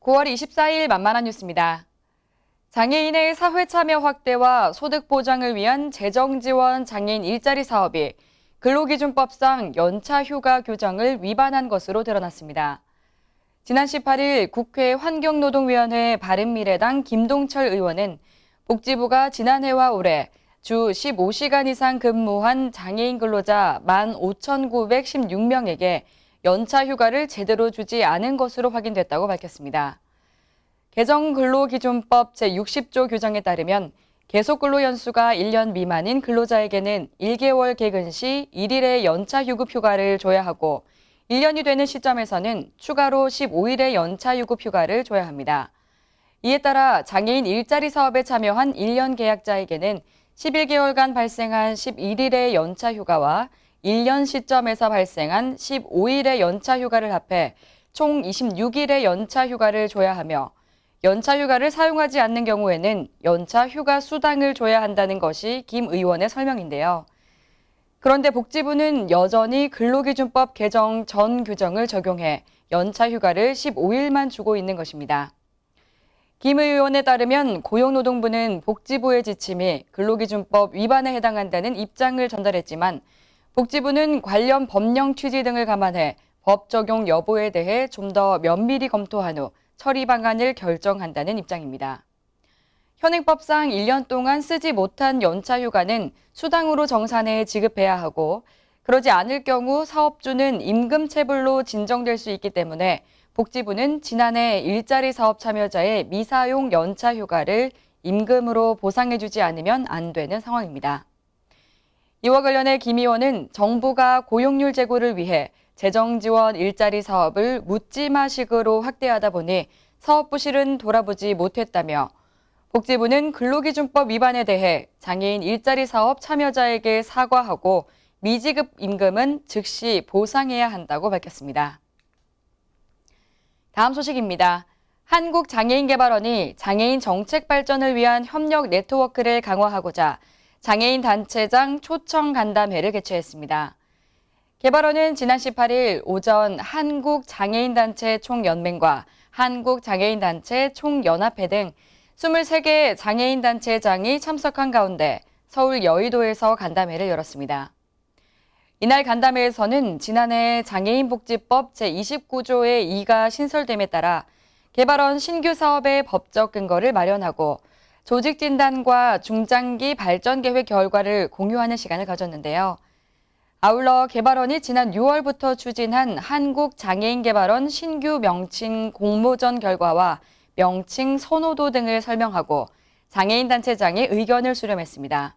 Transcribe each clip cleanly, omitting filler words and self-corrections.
9월 24일 만만한 뉴스입니다. 장애인의 사회 참여 확대와 소득 보장을 위한 재정 지원 장애인 일자리 사업이 근로기준법상 연차 휴가 규정을 위반한 것으로 드러났습니다. 지난 18일 국회 환경노동위원회 바른미래당 김동철 의원은 복지부가 지난해와 올해 주 15시간 이상 근무한 장애인 근로자 15,916명에게 연차 휴가를 제대로 주지 않은 것으로 확인됐다고 밝혔습니다. 개정 근로기준법 제60조 규정에 따르면 계속근로 연수가 1년 미만인 근로자에게는 1개월 개근 시 1일의 연차 유급 휴가를 줘야 하고 1년이 되는 시점에서는 추가로 15일의 연차 유급 휴가를 줘야 합니다. 이에 따라 장애인 일자리 사업에 참여한 1년 계약자에게는 11개월간 발생한 11일의 연차 휴가와 1년 시점에서 발생한 15일의 연차 휴가를 합해 총 26일의 연차 휴가를 줘야 하며 연차 휴가를 사용하지 않는 경우에는 연차 휴가 수당을 줘야 한다는 것이 김 의원의 설명인데요. 그런데 복지부는 여전히 근로기준법 개정 전 규정을 적용해 연차 휴가를 15일만 주고 있는 것입니다. 김 의원에 따르면 고용노동부는 복지부의 지침이 근로기준법 위반에 해당한다는 입장을 전달했지만 복지부는 관련 법령 취지 등을 감안해 법 적용 여부에 대해 좀 더 면밀히 검토한 후 처리 방안을 결정한다는 입장입니다. 현행법상 1년 동안 쓰지 못한 연차 휴가는 수당으로 정산해 지급해야 하고 그러지 않을 경우 사업주는 임금체불로 진정될 수 있기 때문에 복지부는 지난해 일자리 사업 참여자의 미사용 연차 휴가를 임금으로 보상해주지 않으면 안 되는 상황입니다. 이와 관련해 김 의원은 정부가 고용률 제고를 위해 재정지원 일자리 사업을 묻지마식으로 확대하다 보니 사업 부실은 돌아보지 못했다며 복지부는 근로기준법 위반에 대해 장애인 일자리 사업 참여자에게 사과하고 미지급 임금은 즉시 보상해야 한다고 밝혔습니다. 다음 소식입니다. 한국장애인개발원이 장애인 정책 발전을 위한 협력 네트워크를 강화하고자 장애인 단체장 초청 간담회를 개최했습니다. 개발원은 지난 18일 오전 한국장애인단체 총연맹과 한국장애인단체 총연합회 등 23개 장애인단체장이 참석한 가운데 서울 여의도에서 간담회를 열었습니다. 이날 간담회에서는 지난해 장애인복지법 제29조의 2가 신설됨에 따라 개발원 신규 사업의 법적 근거를 마련하고 조직 진단과 중장기 발전 계획 결과를 공유하는 시간을 가졌는데요. 아울러 개발원이 지난 6월부터 추진한 한국장애인개발원 신규 명칭 공모전 결과와 명칭 선호도 등을 설명하고 장애인단체장의 의견을 수렴했습니다.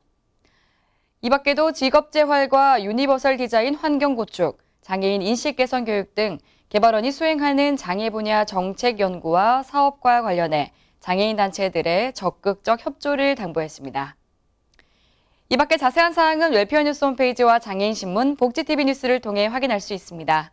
이 밖에도 직업재활과 유니버설 디자인 환경 구축, 장애인 인식 개선 교육 등 개발원이 수행하는 장애 분야 정책 연구와 사업과 관련해 장애인 단체들의 적극적 협조를 당부했습니다. 이 밖에 자세한 사항은 웰페어 뉴스 홈페이지와 장애인신문, 복지TV 뉴스를 통해 확인할 수 있습니다.